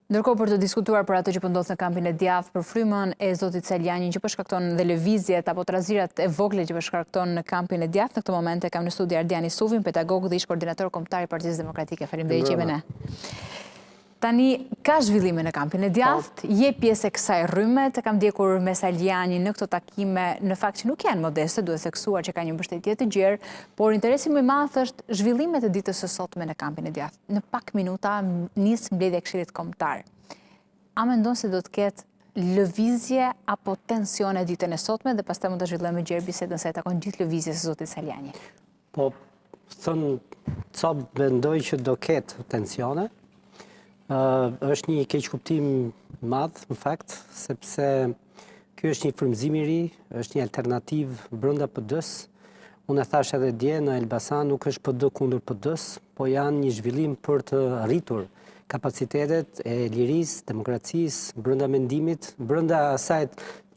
Ndërkohë për të diskutuar për atë që po ndodh në kampin e djathtë, për frymën e zotit Saliani që po shkakton dhe lëvizjet apo trazirat e vogla që po shkakton në kampin e djathtë, në këtë moment e kam në studio Ardiani Suvin, pedagog dhe ish koordinator kombëtar i Partisë Demokratike. Faleminderit që jeni me ne. Tani, ka zhvillime në kampin e djathtë, je pjesë e kësaj rrymë, të kam ndjekur me Saliani në këto takime, në fakt që nuk janë modeste, duhet theksuar që ka një mbështetje të gjerë, por interesi më i madh është zhvillimet e ditës së sotme në kampin e djathtë. Në pak minuta nis mbledhja e Këshillit Kombëtar. A mendon se do të ketë lëvizje apo tensione ditën e sotme dhe pastaj mund të zhvillojmë gjerë bisedën sa i takon gjithë lëvizjes së zotit Saliani? Po, ca mendoj që do ketë tensione. Është një keq kuptim madh, në fakt, sepse ky është një frymëzim i ri, është një alternativë brenda PD-s. Unë e thash edhe dje në Elbasan, nuk është PD kundër PD-s, po janë një zhvillim për të rritur kapacitetet e lirisë, demokracisë, brenda mendimit, brenda asaj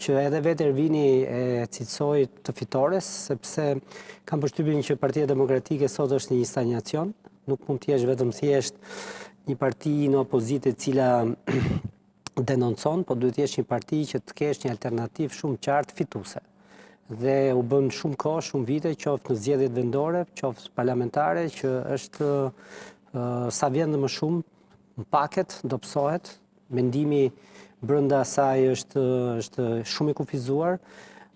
që edhe vetë Ervini e cilësoi të fitores, sepse kam përshtypjen që Partia Demokratike sot është një stagnacion, nuk mund të jesh vetëm thjesht një parti në opozitë e cila denoncon, po duhet të jesh një parti që të kesh një alternativë shumë qartë fituese. Dhe u bën shumë kohë, shumë vite, qoftë në zgjedhjet vendore, qoftë parlamentare, që është sa vjen më shumë në paket dobësohet, mendimi brenda saj është shumë i kufizuar,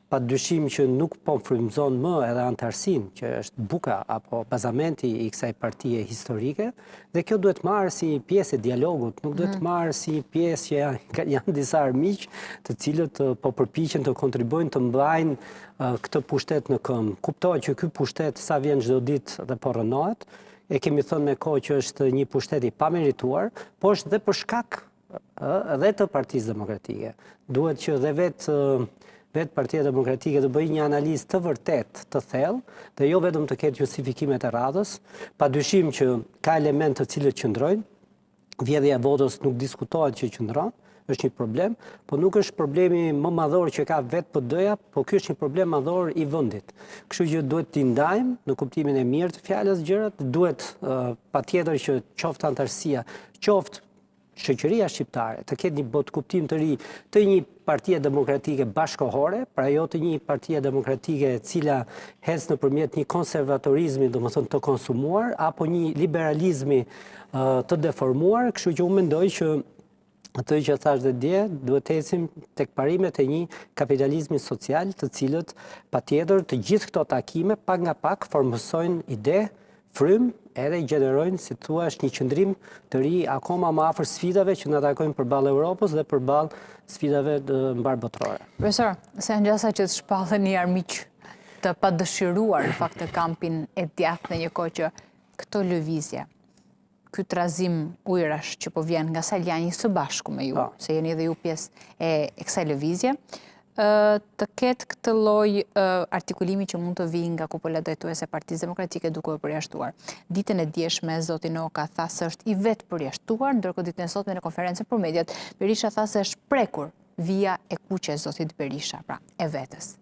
pa dyshim që nuk po frymëzon më edhe antarësinë, që është buka apo bazamenti i kësaj partie historike, dhe kjo duhet marrë si pjesë e dialogut, nuk duhet marrë si pjesë që janë disa armiq të cilët po përpiqen të kontribojnë të mbajnë këtë pushtet në këmbë. Kuptohet që ky pushtet sa vjen çdo ditë dhe po rrënohet, e kemi thënë me kohë që është një pushtet i pamerituar, po është dhe për shkak edhe të Partisë Demokratike. Duhet që dhe vetë Partia Demokratike të bëjë një analizë të vërtet, të thellë, dhe jo vetëm të ketë justifikimet e radhës, padyshim që ka elemente të cilët qëndrojnë, vjedhja e votës nuk diskutohet që qëndron, është një problem, po nuk është problemi më madhor që ka vetë PD-ja, po ky është një problem madhor i vendit. Kështu që duhet t'i ndajmë në kuptimin e mirë të fjalës gjërat, duhet patjetër që qoftë antarësia, qoftë shoqëria shqiptare të ketë një botë kuptim të ri të një partie demokratike bashkëkohore, pra jo të një partie demokratike e cila hes nëpërmjet një konservatorizmi, domethënë të konsumuar, apo një liberalizmi të deformuar, kështu që unë mendoj që atë që thash dhe dje, duhet të ecim tek parimet e një kapitalizmi social, të cilët patjetër të gjithë këto takime pak nga pak formosojnë ide, frym, edhe i gjenerojnë, si thua, është një qëndrim të ri akoma më afër sfidave që na takojnë përballë Europës dhe përballë sfidave mbar botërore. Profesor, se ngjasa që të shpallën një armiq të padëshiruar në fakt të kampin e djathtë në një kohë që këto lëvizje, ky trazim ujërash që po vjen nga Saliani së bashku me ju, se jeni edhe ju pjesë e kësaj lëvizje, të ketë këtë lloj artikulimi që mund të vijë nga kupola drejtuese e Partisë Demokratike duke u përjashtuar. Ditën e dieshme zoti Noka tha se është i vetë përjashtuar, ndërkohë ditën e sotme në konferencën për mediat Berisha tha se është prekur vija e kuqe e zotit Berisha, pra e vetës.